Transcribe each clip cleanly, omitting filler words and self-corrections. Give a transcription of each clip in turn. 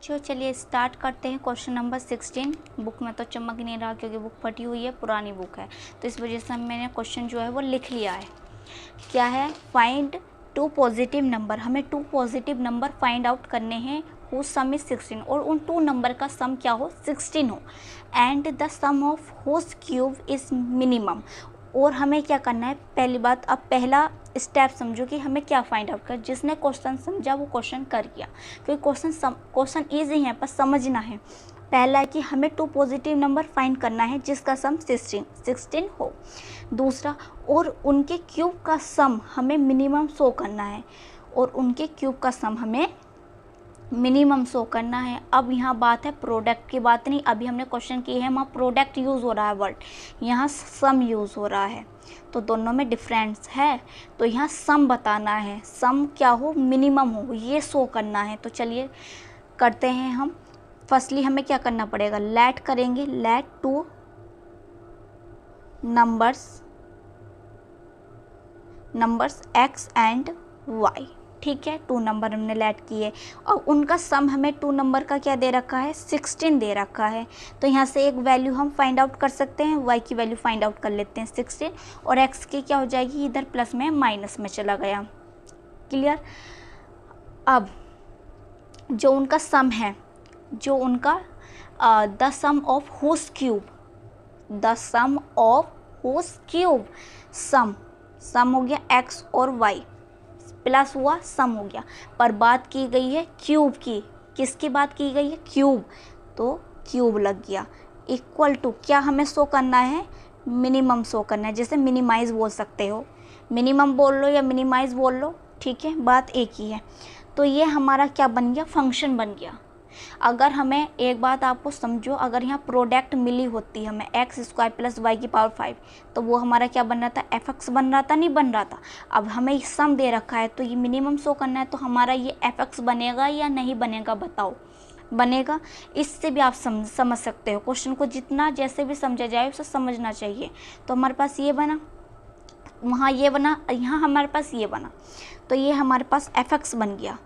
बच्चों चलिए स्टार्ट करते हैं। क्वेश्चन नंबर 16 बुक में तो चमक नहीं रहा क्योंकि बुक फटी हुई है, पुरानी बुक है, तो इस वजह से मैंने क्वेश्चन जो है वो लिख लिया है। क्या है? Find two positive number. हमें two positive number find out करने हैं हु सम इज 16 और उन टू नंबर का सम क्या हो? 16 हो। And the sum of whose cube is minimum. और हमें क्या करना है? पहली बात, अब पहला स्टेप समझो कि हमें क्या फाइंड आउट कर। जिसने क्वेश्चन समझा वो क्वेश्चन कर गया, क्योंकि क्वेश्चन ईजी है, पर समझना है। पहला है कि हमें टू पॉजिटिव नंबर फाइंड करना है जिसका सम 16 हो। दूसरा, और उनके क्यूब का सम हमें मिनिमम शो करना है, और उनके क्यूब का सम हमें मिनिमम शो करना है। अब यहाँ बात है प्रोडक्ट की, बात नहीं। अभी हमने क्वेश्चन की है, वहाँ प्रोडक्ट यूज़ हो रहा है वर्ड, यहाँ सम यूज़ हो रहा है, तो दोनों में डिफरेंस है। तो यहाँ सम बताना है, सम क्या हो? मिनिमम हो, ये शो करना है। तो चलिए करते हैं हम। फर्स्टली हमें क्या करना पड़ेगा? लेट करेंगे, let two numbers x and y. ठीक है, टू नंबर हमने लेट किए और उनका सम हमें टू नंबर का क्या दे रखा है? 16 दे रखा है। तो यहाँ से एक वैल्यू हम फाइंड आउट कर सकते हैं, y की वैल्यू फाइंड आउट कर लेते हैं 16, और x की क्या हो जाएगी? इधर प्लस में माइनस में चला गया। क्लियर? अब जो उनका सम है, जो उनका the sum of whose cube, the sum of whose cube, sum हो गया x और y, प्लस हुआ सम हो गया, पर बात की गई है क्यूब की। किसकी बात की गई है? क्यूब, तो क्यूब लग गया। इक्वल टू क्या हमें शो करना है? मिनिमम शो करना है। जैसे मिनिमाइज बोल सकते हो, मिनिमम बोल लो या मिनिमाइज बोल लो, ठीक है, बात एक ही है। तो ये हमारा क्या बन गया? फंक्शन बन गया। अगर हमें एक बात आपको समझो, अगर यहाँ प्रोडक्ट मिली होती हमें x² प्लस वाई की पावर 5, तो वो हमारा क्या बन रहा था? fx बन रहा था, नहीं बन रहा था। अब हमें सम दे रखा है तो ये मिनिमम शो करना है, तो हमारा ये fx बनेगा या नहीं बनेगा? बताओ। बनेगा। इससे भी आप समझ सकते हो क्वेश्चन को, जितना जैसे भी समझा जाए उसे समझना चाहिए। तो हमारे पास ये बना, वहाँ ये बना, यहाँ हमारे पास ये बना, तो ये हमारे पास fx बन गया।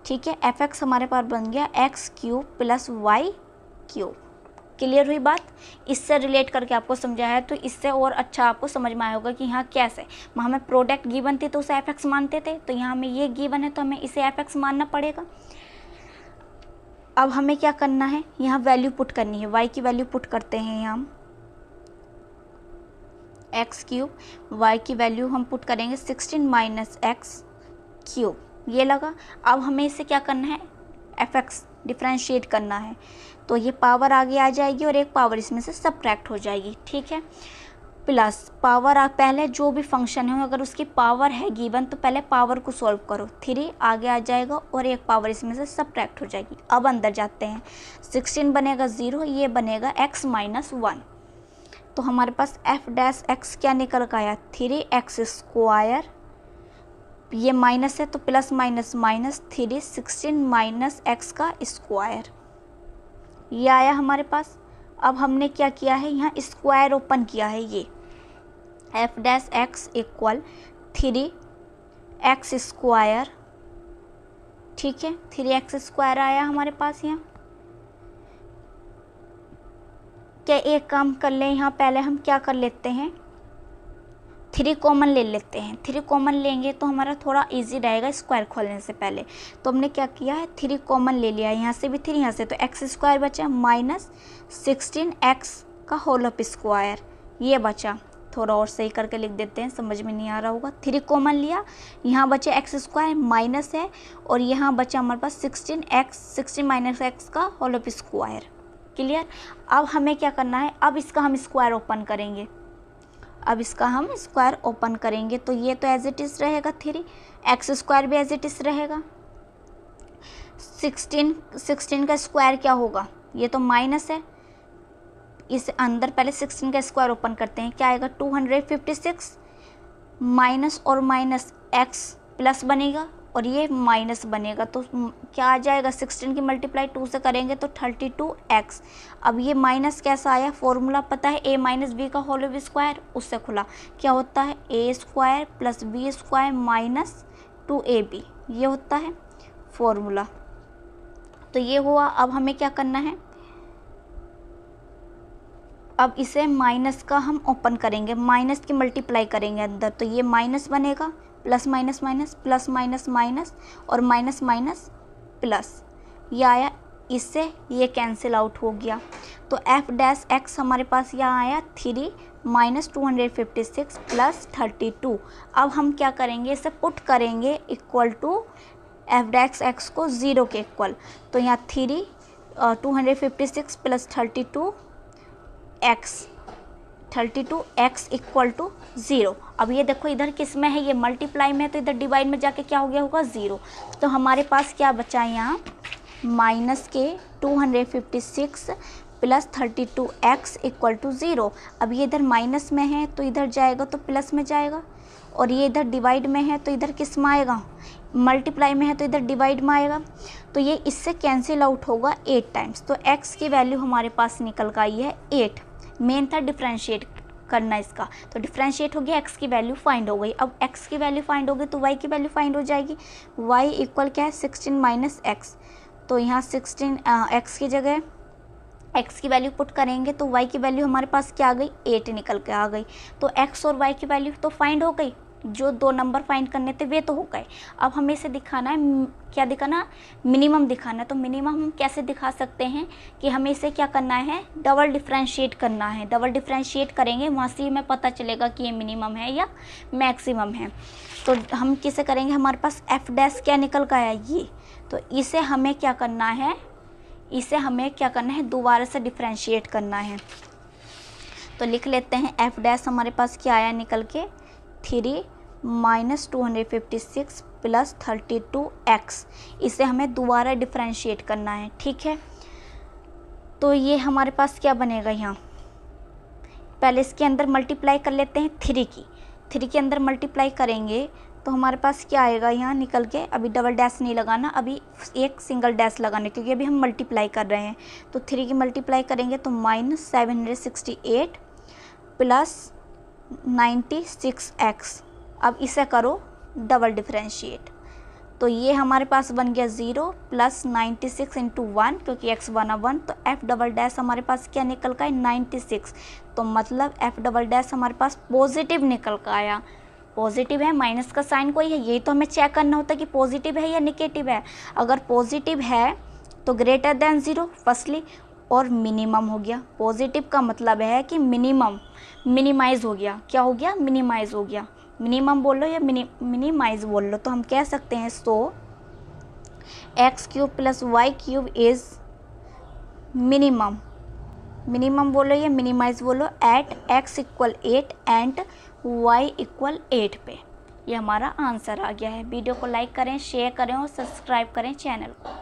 ठीक है, fx हमारे पास बन गया x³ plus Y cube. Clear हुई बात? इससे रिलेट करके आपको समझाया, तो इससे और अच्छा आपको समझ में आया होगा कि यहाँ कैसे। हमें प्रोडक्ट गिवन थी तो उसे fx मानते थे, तो यहाँ हमें ये गिवन है तो हमें इसे fx मानना पड़ेगा। अब हमें क्या करना है? यहाँ वैल्यू पुट करनी है, y की वैल्यू पुट करते हैं यहाँ हम। x³ y की वैल्यू हम पुट करेंगे 16 माइनस x³, ये लगा। अब हमें इसे क्या करना है? fx डिफ्रेंशिएट करना है, तो ये पावर आगे आ जाएगी और एक पावर इसमें से सब्ट्रैक्ट हो जाएगी। ठीक है, प्लस पावर पहले जो भी फंक्शन है अगर उसकी पावर है गिवन तो पहले पावर को सॉल्व करो, 3 आगे आ जाएगा और एक पावर इसमें से सब्ट्रैक्ट हो जाएगी। अब अंदर जाते हैं, 16 बनेगा 0, ये बनेगा x माइनस 1, तो हमारे पास f' क्या निकल कर आया? 3x², ये माइनस है तो plus minus minus 3, 16 minus x का स्क्वायर, ये आया हमारे पास। अब हमने क्या किया है? यहाँ स्क्वायर ओपन किया है, ये f' इक्वल 3x²। ठीक है, 3x² आया हमारे पास। यहाँ क्या एक काम कर लें, यहाँ पहले हम क्या कर लेते हैं? 3 कॉमन ले लेते हैं। 3 कॉमन लेंगे तो हमारा थोड़ा इजी रहेगा स्क्वायर खोलने से पहले। तो हमने क्या किया है? 3 कॉमन ले लिया, यहाँ से भी 3, यहाँ से, तो x² बचा माइनस 16x का होल ऑफ स्क्वायर, ये बचा। थोड़ा और सही करके लिख देते हैं, समझ में नहीं आ रहा होगा। 3 कॉमन लिया, यहाँ बचे x² माइनस है, और यहाँ बचा हमारे पास 16 माइनस x का होल ऑफ स्क्वायर। क्लियर? अब हमें क्या करना है? अब इसका हम स्क्वायर ओपन करेंगे। अब इसका हम स्क्वायर ओपन करेंगे तो ये तो एज इट इज़ रहेगा 3, x² भी एज इट इज़ रहेगा। 16 का स्क्वायर क्या होगा? ये तो माइनस है, इस अंदर पहले 16 का स्क्वायर ओपन करते हैं, क्या आएगा? 256 माइनस और माइनस x प्लस बनेगा और ये माइनस बनेगा, तो क्या आ जाएगा? 16 की मल्टीप्लाई 2 से करेंगे तो 32x। अब ये माइनस कैसा आया? फॉर्मूला पता है, a माइनस बी का होल स्क्वायर, उससे खुला क्या होता है? a² plus b² minus 2ab, ये होता है फॉर्मूला। तो ये हुआ। अब हमें क्या करना है, अब इसे माइनस का हम ओपन करेंगे, माइनस की मल्टीप्लाई करेंगे अंदर, तो ये माइनस बनेगा, plus minus minus, plus minus minus, और माइनस माइनस प्लस, ये आया, इससे ये कैंसिल आउट हो गया। तो एफ डैश एक्स हमारे पास यहाँ आया 3 माइनस 256 प्लस 32। अब हम क्या करेंगे, इसे पुट करेंगे equal to f dash x को 0 के इक्वल। तो यहाँ 3 256 प्लस 32x इक्वल टू 0। अब ये देखो इधर किस में है, ये मल्टीप्लाई में है, तो इधर डिवाइड में जाके क्या हो गया होगा 0। तो हमारे पास क्या बचा है यहाँ, माइनस के 256 प्लस 32x इक्वल टू 0। अब ये इधर माइनस में है तो इधर जाएगा तो प्लस में जाएगा, और ये इधर डिवाइड में है तो इधर किस में आएगा, मल्टीप्लाई में है तो इधर डिवाइड में आएगा। तो ये इससे कैंसिल आउट होगा 8 टाइम्स। तो x की वैल्यू हमारे पास निकल कर आई है 8। मेन था डिफ्रेंशिएट करना इसका, तो डिफ्रेंशिएट हो गया, x की वैल्यू फाइंड हो गई। अब x की वैल्यू फाइंड हो गई तो y की वैल्यू फाइंड हो जाएगी। y इक्वल क्या है, 16 माइनस एक्स। तो यहाँ 16 x की जगह x की वैल्यू पुट करेंगे तो y की वैल्यू हमारे पास क्या आ गई, 8 निकल के आ गई। तो x और y की वैल्यू तो फाइंड हो गई, जो 2 नंबर फाइंड करने थे वे तो हो गए। अब हमें इसे दिखाना है, क्या दिखाना, मिनिमम दिखाना है। तो मिनिमम हम कैसे दिखा सकते हैं कि हमें इसे क्या करना है, डबल डिफरेंशिएट करना है। डबल डिफरेंशिएट करेंगे, वहाँ से हमें पता चलेगा कि ये मिनिमम है या मैक्सिमम है। तो हम किसे करेंगे, हमारे पास एफ डैश क्या निकल कर आया, ये। तो इसे हमें क्या करना है, दोबारा से डिफरेंशिएट करना है। तो लिख लेते हैं, एफ डैश हमारे पास क्या आया निकल के, 3 माइनस 256 प्लस 32x। इसे हमें दोबारा डिफरेंशिएट करना है, ठीक है। तो ये हमारे पास क्या बनेगा, यहाँ पहले इसके अंदर मल्टीप्लाई कर लेते हैं 3 के अंदर मल्टीप्लाई करेंगे तो हमारे पास क्या आएगा यहाँ निकल के, अभी डबल डैश नहीं लगाना, अभी एक सिंगल डैश लगाना, क्योंकि अभी हम मल्टीप्लाई कर रहे हैं। तो 3 की मल्टीप्लाई करेंगे तो माइनस 768 प्लस 96x। अब इसे करो डबल डिफरेंशिएट, तो ये हमारे पास बन गया 0 प्लस 96 इंटू 1, क्योंकि x बना 1। तो f डबल डैश हमारे पास क्या निकल का है, 96। तो मतलब f डबल डैश हमारे पास पॉजिटिव निकल का आया। पॉजिटिव है, माइनस का साइन कोई है, यही तो हमें चेक करना होता है कि पॉजिटिव है या निगेटिव है। अगर पॉजिटिव है तो ग्रेटर देन 0 फर्स्टली, और मिनिमम हो गया। पॉजिटिव का मतलब है कि मिनिमाइज हो गया। क्या हो गया, मिनिमाइज हो गया। मिनिमम बोल लो या मिनिमाइज बोल लो, तो हम कह सकते हैं so x³ plus y³ is minimum. Minimum बोलो या मिनिमाइज बोलो at x equal 8 and y equal 8 पे। ये हमारा आंसर आ गया है। वीडियो को लाइक करें, शेयर करें और सब्सक्राइब करें चैनल को।